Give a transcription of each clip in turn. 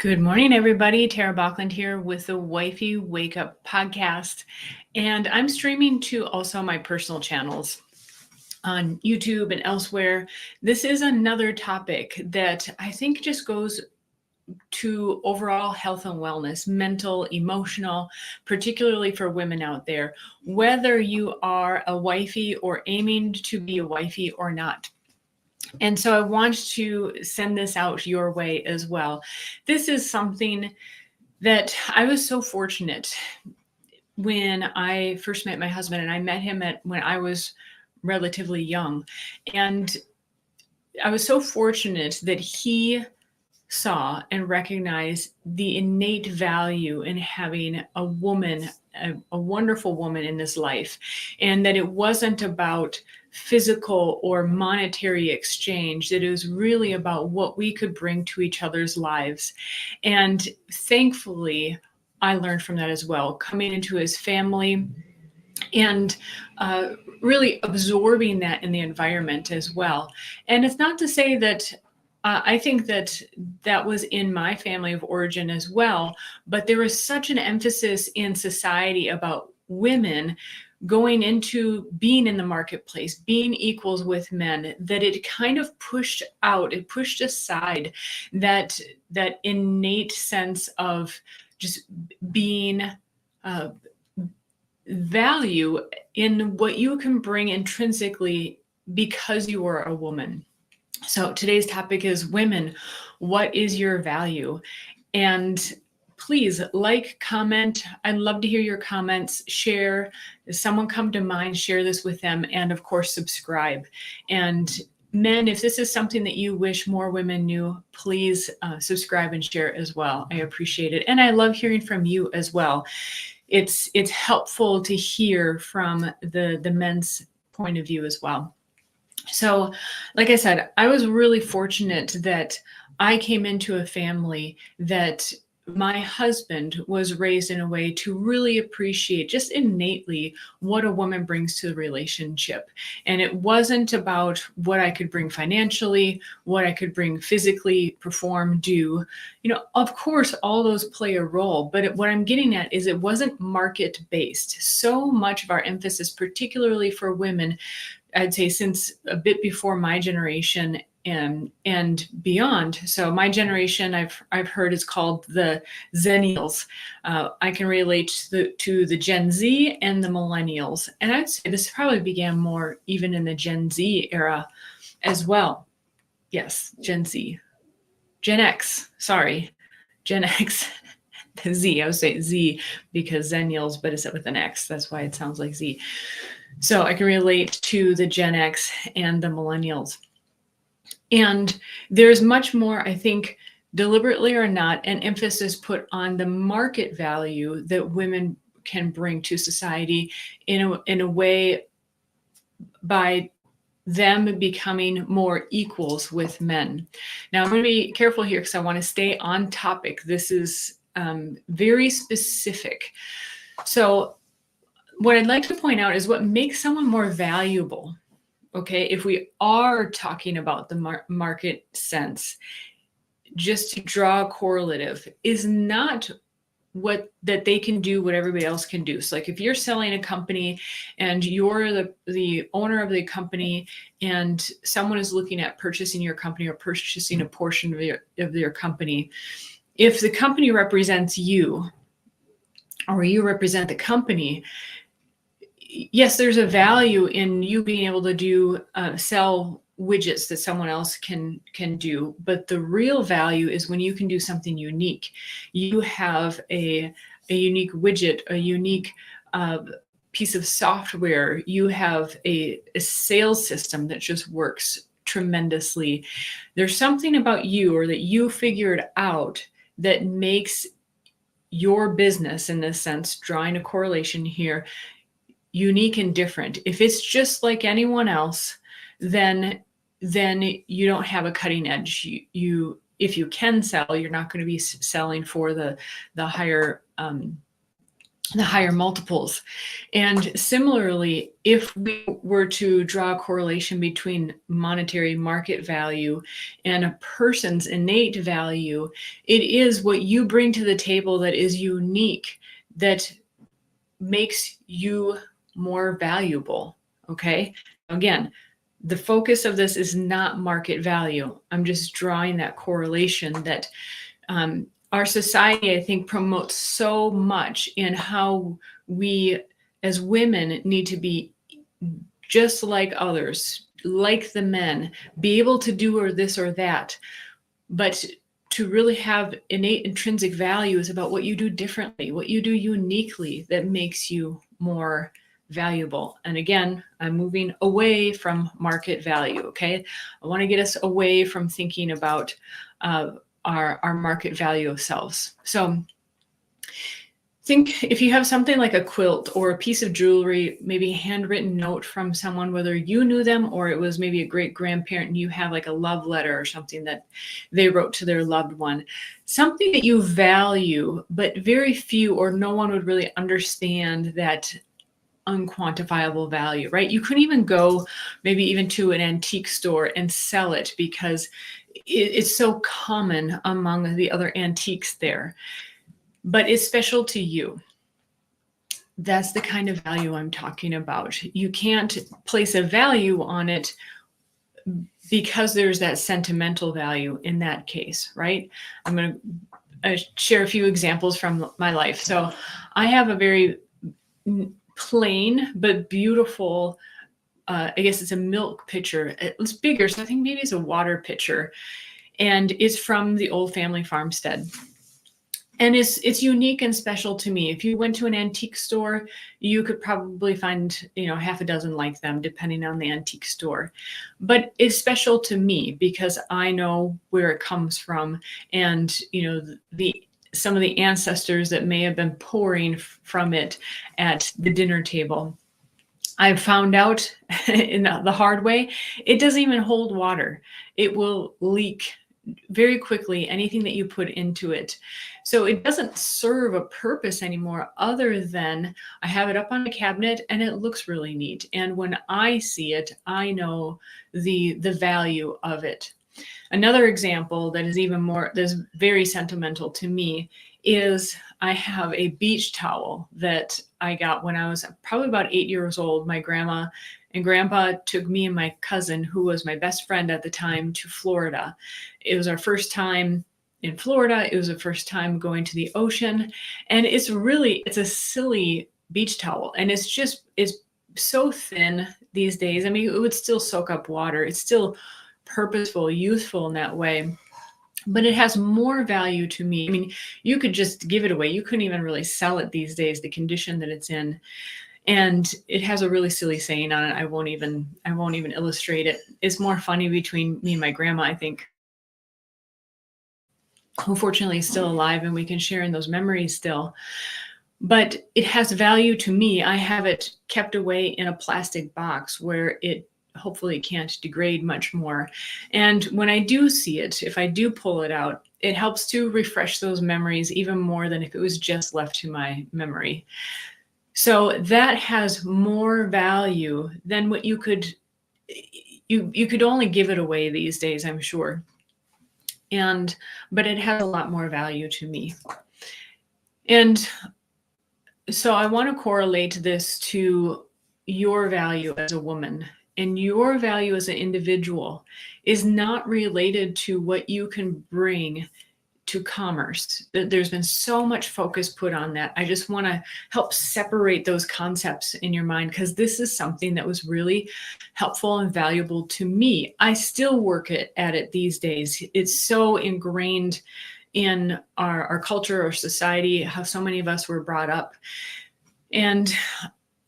Good morning, everybody. Tara Bachland here with the Wifey Wake Up podcast. And I'm streaming to also my personal channels on YouTube and elsewhere. This is another topic that I think just goes to overall health and wellness, mental, emotional, particularly for women out there, whether you are a wifey or aiming to be a wifey or not. And so I want to send this out your way as well. This is something that I was so fortunate when I first met my husband, and I met him when I was relatively young. And I was so fortunate that he saw and recognized the innate value in having a woman, a wonderful woman in his life, and that it wasn't about physical or monetary exchange, that it was really about what we could bring to each other's lives. And thankfully, I learned from that as well, coming into his family and really absorbing that in the environment as well. And it's not to say that I think that that was in my family of origin as well, but there was such an emphasis in society about women going into being in the marketplace, being equals with men, that it kind of pushed aside that innate sense of just being value in what you can bring intrinsically because you are a woman. So today's topic is women. What is your value? And please like, comment. I'd love to hear your comments. Share. If someone come to mind, share this with them. And of course, subscribe. And men, if this is something that you wish more women knew, please subscribe and share as well. I appreciate it. And I love hearing from you as well. It's helpful to hear from the men's point of view as well. So, like I said, I was really fortunate that I came into a family that my husband was raised in a way to really appreciate just innately what a woman brings to the relationship. And it wasn't about what I could bring financially, what I could bring physically, perform, do. Of course, all those play a role. But what I'm getting at is it wasn't market based. So much of our emphasis, particularly for women, I'd say since a bit before my generation and beyond. So my generation, I've heard is called the Zennials. I can relate to the Gen Z and the Millennials. And I'd say this probably began more even in the Gen Z era as well. Yes, Gen Z. Gen X, sorry. Gen X. The Z, I would say Z because Zennials, but it's with an X. That's why it sounds like Z. So I can relate to the Gen X and the Millennials. And there's much more, I think, deliberately or not, an emphasis put on the market value that women can bring to society in a way by them becoming more equals with men. Now, I'm going to be careful here because I want to stay on topic. This is very specific. So what I'd like to point out is what makes someone more valuable. Okay, if we are talking about the market sense, just to draw a correlative, is not that they can do what everybody else can do. So like if you're selling a company and you're the owner of the company and someone is looking at purchasing your company or purchasing a portion of their company, if the company represents you or you represent the company, yes, there's a value in you being able to sell widgets that someone else can do. But the real value is when you can do something unique. You have a unique widget, a unique piece of software. You have a sales system that just works tremendously. There's something about you or that you figured out that makes your business, in this sense, drawing a correlation here, unique and different. If it's just like anyone else, then you don't have a cutting edge. You if you can sell, you're not going to be selling for the higher the higher multiples. And similarly, if we were to draw a correlation between monetary market value and a person's innate value, it is what you bring to the table that is unique, that makes you more valuable. Okay. Again, the focus of this is not market value. I'm just drawing that correlation that our society, I think, promotes so much in how we as women need to be just like others, like the men, be able to do or this or that. But to really have innate intrinsic value is about what you do differently, what you do uniquely that makes you more valuable. And again, I'm moving away from market value. Okay. I want to get us away from thinking about our market value of selves. So think if you have something like a quilt or a piece of jewelry, maybe a handwritten note from someone, whether you knew them or it was maybe a great grandparent, and you have like a love letter or something that they wrote to their loved one, something that you value, but very few or no one would really understand that unquantifiable value, right? You couldn't even go maybe even to an antique store and sell it because it's so common among the other antiques there, but it's special to you. That's the kind of value I'm talking about. You can't place a value on it because there's that sentimental value in that case, right? I'm going to share a few examples from my life. So I have a very plain but beautiful, I guess it's a milk pitcher. It's bigger, so I think maybe it's a water pitcher. And it's from the old family farmstead. And it's unique and special to me. If you went to an antique store, you could probably find, half a dozen like them, depending on the antique store. But it's special to me because I know where it comes from, and some of the ancestors that may have been pouring from it at the dinner table. I found out in the hard way, it doesn't even hold water. It will leak very quickly, anything that you put into it. So it doesn't serve a purpose anymore other than I have it up on a cabinet and it looks really neat. And when I see it, I know the value of it. Another example that is that's very sentimental to me is I have a beach towel that I got when I was probably about 8 years old. My grandma and grandpa took me and my cousin, who was my best friend at the time, to Florida. It was our first time in Florida. It was the first time going to the ocean. And it's a silly beach towel. And it's so thin these days. I mean, it would still soak up water. It's still purposeful, useful in that way. But it has more value to me. I mean, you could just give it away. You couldn't even really sell it these days, the condition that it's in. And it has a really silly saying on it. I won't even illustrate it. It's more funny between me and my grandma, I think, who fortunately is still alive, and we can share in those memories still. But it has value to me. I have it kept away in a plastic box where it hopefully can't degrade much more. And when I do see it, if I do pull it out, it helps to refresh those memories even more than if it was just left to my memory. So that has more value than what you could only give it away these days, I'm sure. But it has a lot more value to me. And so I want to correlate this to your value as a woman. And your value as an individual is not related to what you can bring to commerce. There's been so much focus put on that. I just want to help separate those concepts in your mind, because this is something that was really helpful and valuable to me. I still work at it these days. It's so ingrained in our culture or society, how so many of us were brought up. And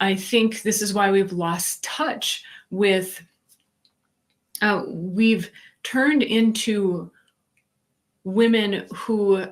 I think this is why we've lost touch with, we've turned into women who,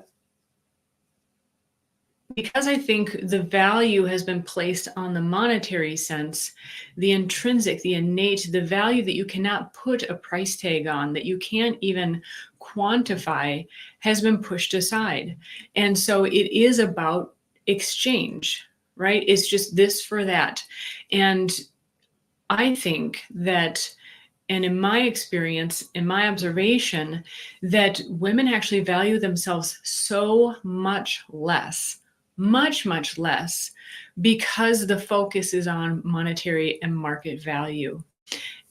because I think the value has been placed on the monetary sense, the intrinsic, the innate, the value that you cannot put a price tag on, that you can't even quantify, has been pushed aside. And so it is about exchange, right? It's just this for that. And I think that, and in my experience, in my observation, that women actually value themselves so much less, much less, because the focus is on monetary and market value,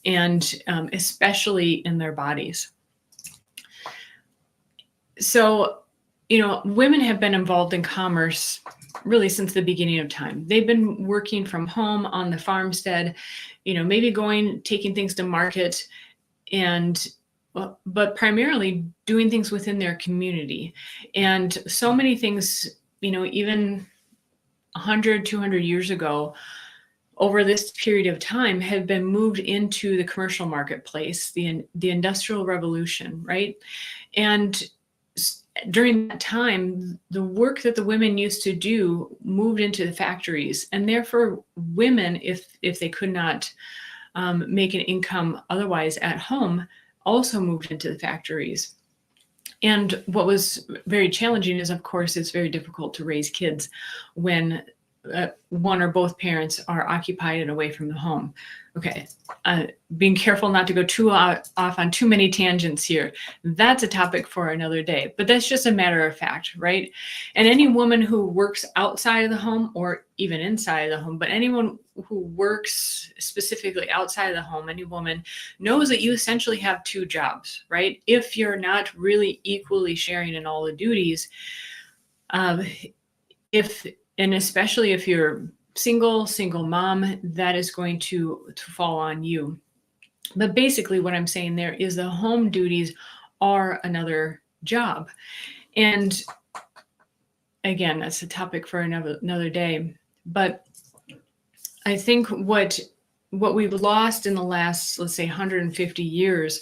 and especially in their bodies. So, women have been involved in commerce really since the beginning of time. They've been working from home on the farmstead, maybe taking things to market, and but primarily doing things within their community. And so many things, even 100, 200 years ago, over this period of time, have been moved into the commercial marketplace, the Industrial Revolution, right? And during that time, the work that the women used to do moved into the factories, and therefore women, if they could not make an income otherwise at home, also moved into the factories. And what was very challenging is, of course, it's very difficult to raise kids when one or both parents are occupied and away from the home. Okay, being careful not to go too off on too many tangents here. That's a topic for another day, but that's just a matter of fact, right? And any woman who works outside of the home, or even inside of the home, but anyone who works specifically outside of the home, any woman, knows that you essentially have two jobs, right? If you're not really equally sharing in all the duties, and especially if you're single mom, that is going to fall on you. But basically what I'm saying there is the home duties are another job. And again, that's a topic for another day. But I think what we've lost in the last, let's say, 150 years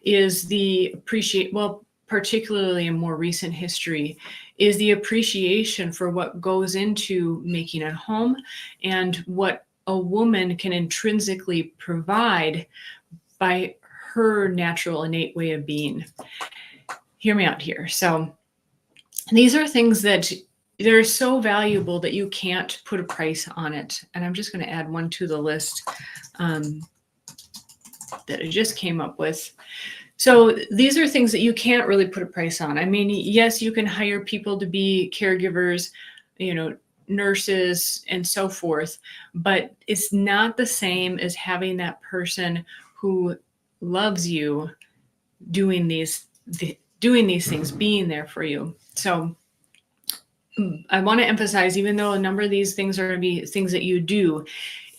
is particularly in more recent history, is the appreciation for what goes into making a home and what a woman can intrinsically provide by her natural innate way of being. Hear me out here. So these are things that they're so valuable that you can't put a price on it. And I'm just going to add one to the list that I just came up with. So these are things that you can't really put a price on. I mean, yes, you can hire people to be caregivers, nurses and so forth, but it's not the same as having that person who loves you doing these things, being there for you. So I want to emphasize, even though a number of these things are going to be things that you do,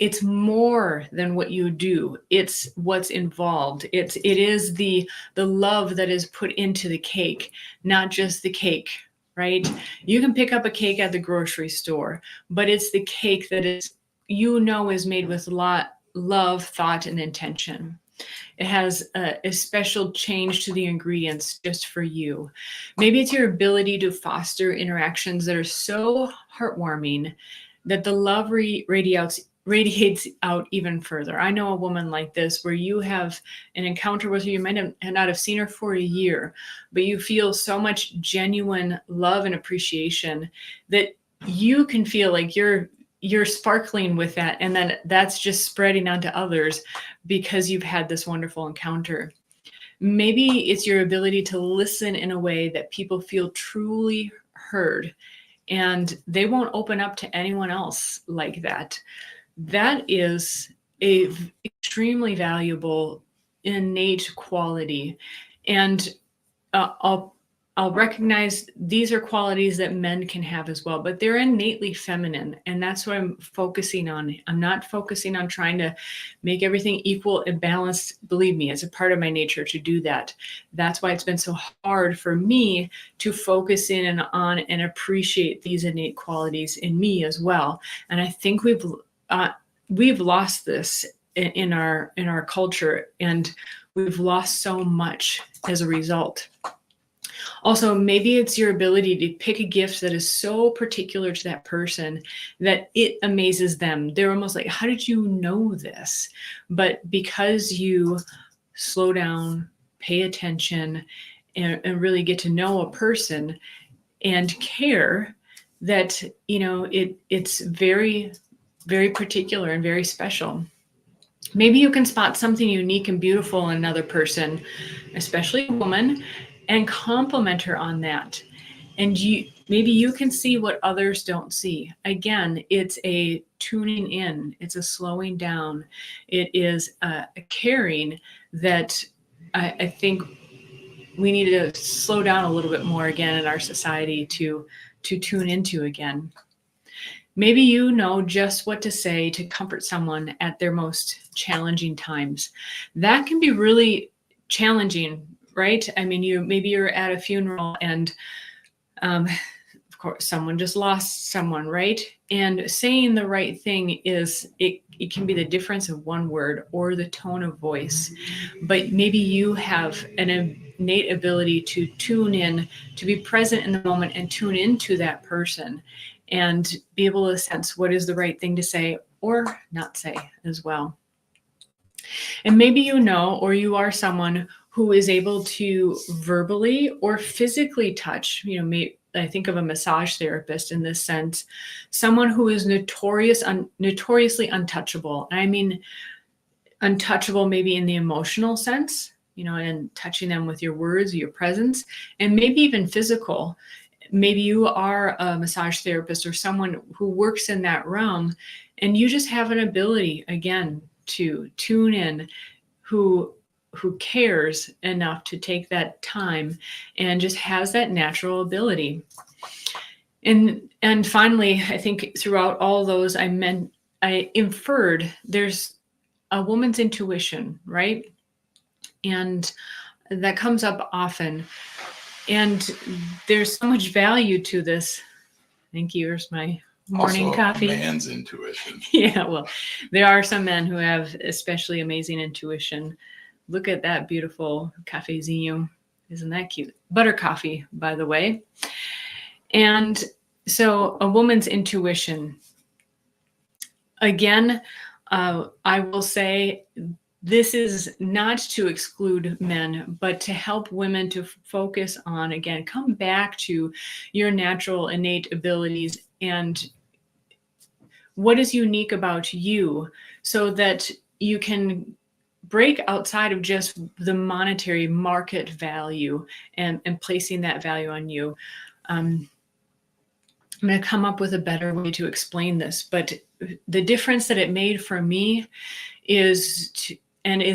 it's more than what you do. It's what's involved. It is the love that is put into the cake, not just the cake, right? You can pick up a cake at the grocery store, but it's the cake that is made with a lot love, thought, and intention. It has a special change to the ingredients just for you. Maybe it's your ability to foster interactions that are so heartwarming that the love radiates out even further. I know a woman like this, where you have an encounter with her, you might not have seen her for a year, but you feel so much genuine love and appreciation that you can feel like you're sparkling with that, and then that's just spreading onto others because you've had this wonderful encounter. Maybe it's your ability to listen in a way that people feel truly heard, and they won't open up to anyone else like that. That is a extremely valuable innate quality. And I'll recognize these are qualities that men can have as well, but they're innately feminine. And that's what I'm focusing on. I'm not focusing on trying to make everything equal and balanced. Believe me, it's a part of my nature to do that. That's why it's been so hard for me to focus in on and appreciate these innate qualities in me as well. And I think we've lost this in our culture, and we've lost so much as a result. Also, maybe it's your ability to pick a gift that is so particular to that person that it amazes them. They're almost like, how did you know this? But because you slow down, pay attention, and really get to know a person and care, that, it's very, very particular and very special. Maybe you can spot something unique and beautiful in another person, especially a woman, and compliment her on that. And maybe you can see what others don't see. Again, it's a tuning in, it's a slowing down, it is a caring that I think we need to slow down a little bit more again in our society to tune into again. Maybe you know just what to say to comfort someone at their most challenging times. That can be really challenging, right? I mean, maybe you're at a funeral and of course someone just lost someone, right? And saying the right thing it can be the difference of one word or the tone of voice. But maybe you have an innate ability to tune in, to be present in the moment and tune into that person and be able to sense what is the right thing to say or not say as well. And maybe or you are someone who is able to verbally or physically touch, I think of a massage therapist in this sense, someone who is notoriously untouchable. I mean, untouchable maybe in the emotional sense, and touching them with your words, your presence, and maybe even physical. Maybe you are a massage therapist or someone who works in that realm, and you just have an ability, again, to tune in, who cares enough to take that time and just has that natural ability. And finally, I think throughout all those, I inferred there's a woman's intuition, right? And that comes up often. And there's so much value to this. Thank you. Here's my morning coffee. Man's intuition. Yeah, well, there are some men who have especially amazing intuition. Look at that beautiful cafezinho. Isn't that cute? Butter coffee, by the way. And so a woman's intuition. Again, I will say this is not to exclude men, but to help women to focus on, again, come back to your natural innate abilities and what is unique about you so that you can break outside of just the monetary market value and placing that value on you. I'm going to come up with a better way to explain this, but the difference that it made for me is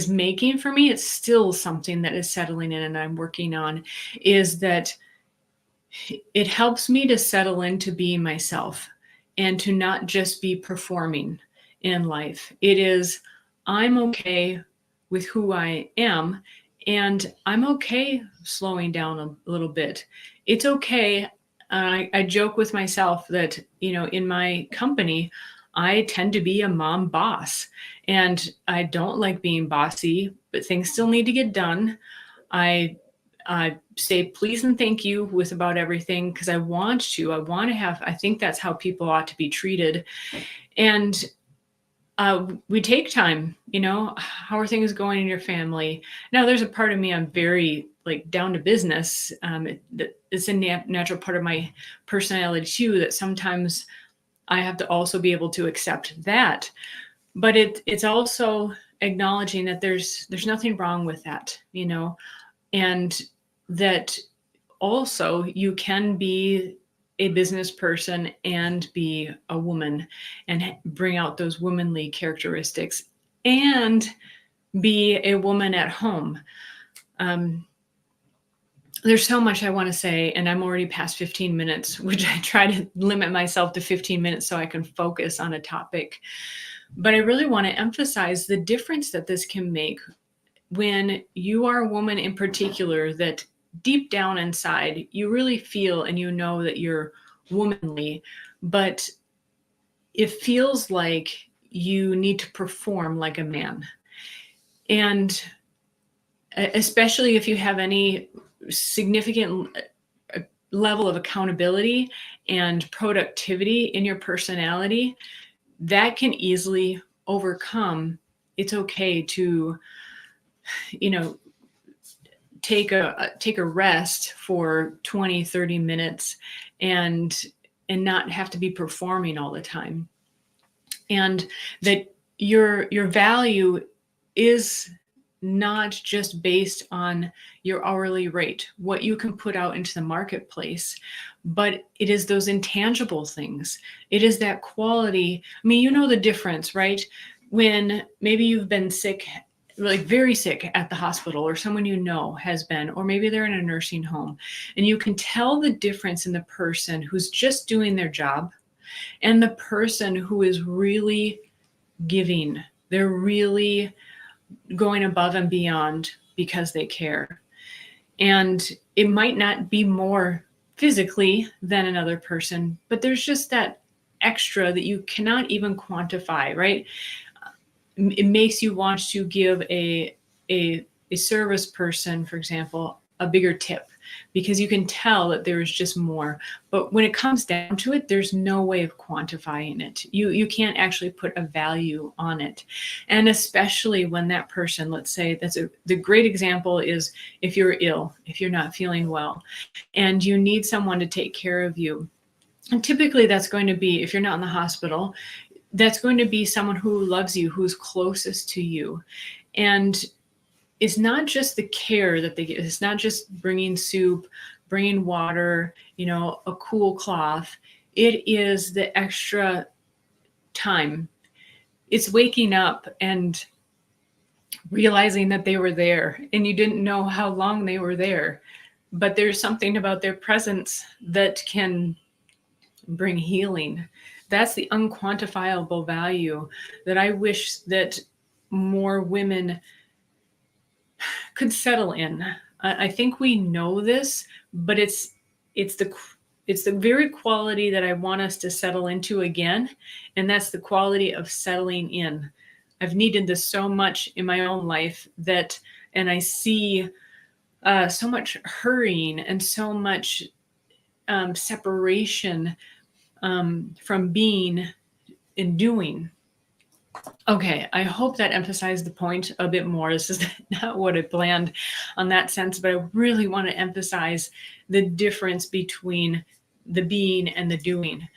making for me, it's still something that is settling in and I'm working on, is that it helps me to settle into being myself and to not just be performing in life. It is, I'm okay with who I am, and I'm okay slowing down a little bit. It's okay. I joke with myself that, in my company, I tend to be a mom boss, and I don't like being bossy, but things still need to get done. I say please and thank you with about everything because I want to have, I think that's how people ought to be treated. And we take time, how are things going in your family? Now there's a part of me, I'm very down to business. It's a natural part of my personality too, that sometimes I have to also be able to accept that. But it's also acknowledging that there's nothing wrong with that, and that also you can be a business person and be a woman and bring out those womanly characteristics and be a woman at home. There's so much I want to say, and I'm already past 15 minutes, which I try to limit myself to 15 minutes so I can focus on a topic. But I really want to emphasize the difference that this can make when you are a woman in particular, that deep down inside, you really feel and that you're womanly, but it feels like you need to perform like a man. And especially if you have any significant level of accountability and productivity in your personality, that can easily overcome. It's okay to, take a rest for 20, 30 minutes and and not have to be performing all the time. And that your value is not just based on your hourly rate, what you can put out into the marketplace, but it is those intangible things. It is that quality. I mean, you know the difference, right? When maybe you've been sick, like very sick at the hospital, or someone you know has been, or maybe they're in a nursing home, and you can tell the difference in the person who's just doing their job and the person who is really giving. They're really going above and beyond because they care. And it might not be more physically than another person, but there's just that extra that you cannot even quantify, right? It makes you want to give a service person, for example, a bigger tip, because you can tell that there is just more. But when it comes down to it, there's no way of quantifying it. You can't actually put a value on it. And especially when that person, let's say the great example is if you're ill, if you're not feeling well, and you need someone to take care of you. And typically that's going to be, if you're not in the hospital, that's going to be someone who loves you, who's closest to you. And it's not just the care that they get. It's not just bringing soup, bringing water, a cool cloth. It is the extra time. It's waking up and realizing that they were there and you didn't know how long they were there. But there's something about their presence that can bring healing. That's the unquantifiable value that I wish that more women could settle in. I think we know this, but it's the very quality that I want us to settle into again, and that's the quality of settling in. I've needed this so much in my own life and I see so much hurrying and so much separation from being and doing. Okay, I hope that emphasized the point a bit more. This is not what I planned on that sense, but I really want to emphasize the difference between the being and the doing.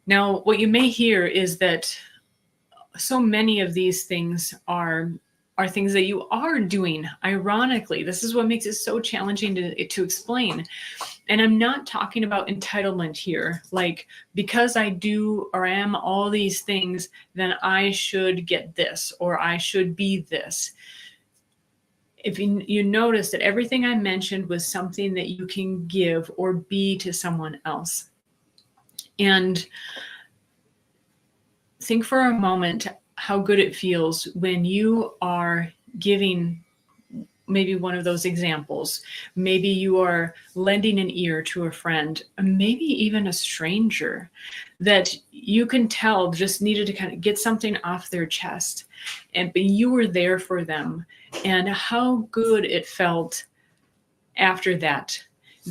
Now, what you may hear is that so many of these things are things that you are doing. Ironically, this is what makes it so challenging to explain. And I'm not talking about entitlement here, like because I do or am all these things, then I should get this or I should be this. If you notice that everything I mentioned was something that you can give or be to someone else. And think for a moment how good it feels when you are giving maybe one of those examples. Maybe you are lending an ear to a friend, maybe even a stranger that you can tell just needed to kind of get something off their chest, but you were there for them, and how good it felt after that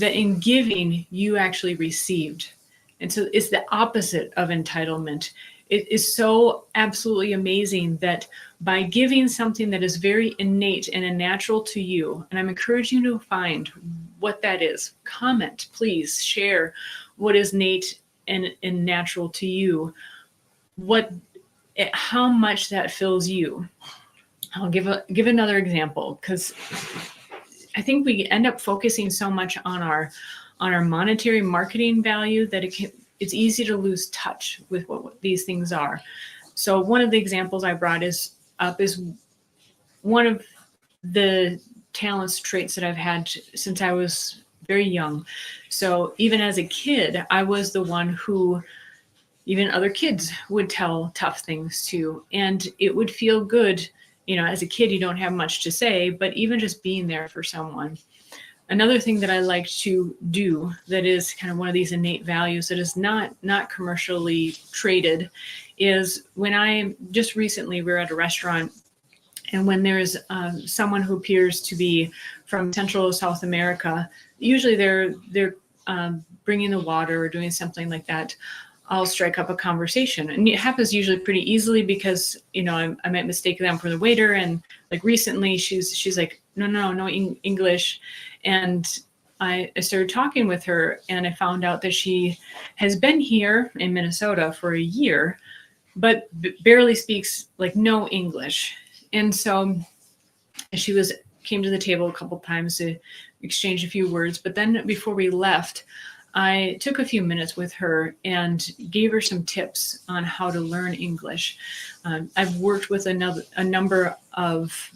in giving you actually received. And so it's the opposite of entitlement. It is so absolutely amazing that by giving something that is very innate and natural to you, and I'm encouraging you to find what that is. Comment, please share what is innate and natural to you, how much that fills you. I'll give another example, because I think we end up focusing so much on our monetary marketing value that it's easy to lose touch with what these things are. So one of the examples I brought is one of the talents, traits that I've had since I was very young. So even as a kid, I was the one who even other kids would tell tough things to, and it would feel good. As a kid, you don't have much to say, but even just being there for someone. Another thing that I like to do that is kind of one of these innate values that is not commercially traded is when just recently we were at a restaurant, and when there's someone who appears to be from Central or South America, usually they're bringing the water or doing something like that, I'll strike up a conversation. And it happens usually pretty easily because, I might mistake them for the waiter. And like recently she's like, no English. And I started talking with her, and I found out that she has been here in Minnesota for a year, but barely speaks like no English. And so she came to the table a couple times to exchange a few words. But then before we left, I took a few minutes with her and gave her some tips on how to learn English. I've worked with a number of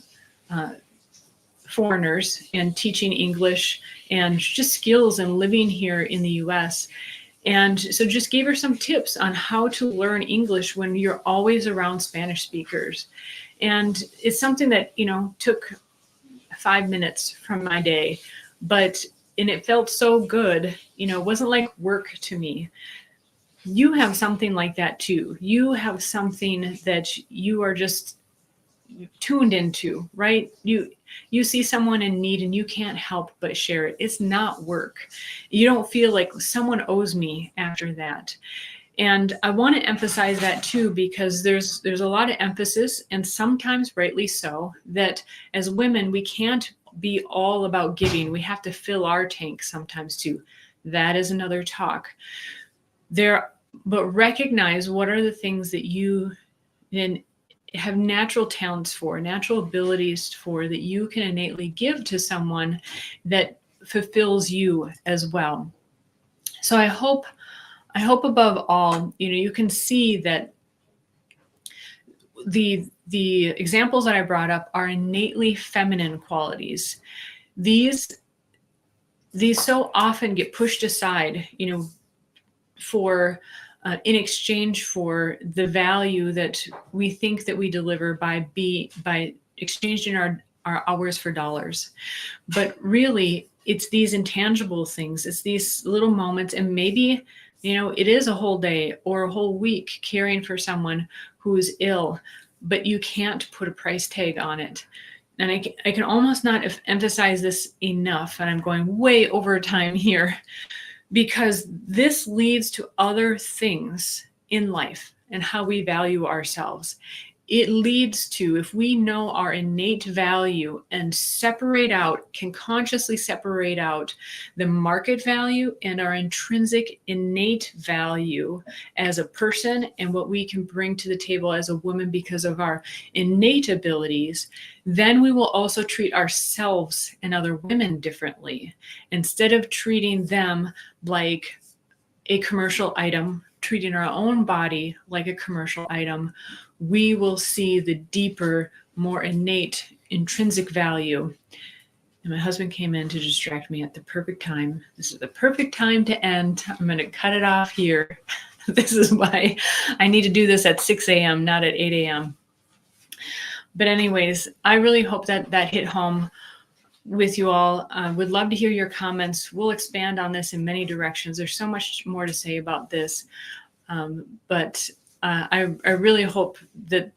foreigners and teaching English and just skills and living here in the US. And so just gave her some tips on how to learn English when you're always around Spanish speakers. And it's something that, took 5 minutes from my day, and it felt so good. It wasn't like work to me. You have something like that too. You have something that you are just tuned into, right? You see someone in need and you can't help but share it. It's not work. You don't feel like someone owes me after that. And I want to emphasize that too, because there's a lot of emphasis, and sometimes rightly so, that as women, we can't be all about giving. We have to fill our tank sometimes too. That is another talk. But recognize what are the things that you have natural talents for, natural abilities for, that you can innately give to someone that fulfills you as well. So I hope above all, you can see that the examples that I brought up are innately feminine qualities. These so often get pushed aside, for in exchange for the value that we think that we deliver by exchanging our hours for dollars. But really, it's these intangible things. It's these little moments, and maybe, it is a whole day or a whole week caring for someone who's ill, but you can't put a price tag on it. And I can almost not emphasize this enough, and I'm going way over time here, because this leads to other things in life and how we value ourselves. It leads to, if we know our innate value and can consciously separate out the market value and our intrinsic innate value as a person and what we can bring to the table as a woman because of our innate abilities, then we will also treat ourselves and other women differently. Instead of treating them like a commercial item, treating our own body like a commercial item, we will see the deeper, more innate, intrinsic value. And my husband came in to distract me at the perfect time. This is the perfect time to end. I'm going to cut it off here. This is why I need to do this at 6 a.m., not at 8 a.m. But anyways, I really hope that hit home with you all. Would love to hear your comments. We'll expand on this in many directions. There's so much more to say about this. But I really hope that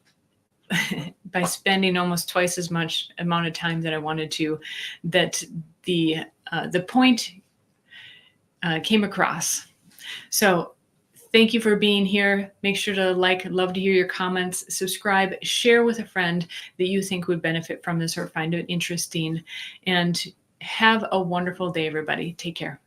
by spending almost twice as much amount of time that I wanted to, that the point came across. So thank you for being here. Make sure to love to hear your comments, subscribe, share with a friend that you think would benefit from this or find it interesting, and have a wonderful day, everybody. Take care.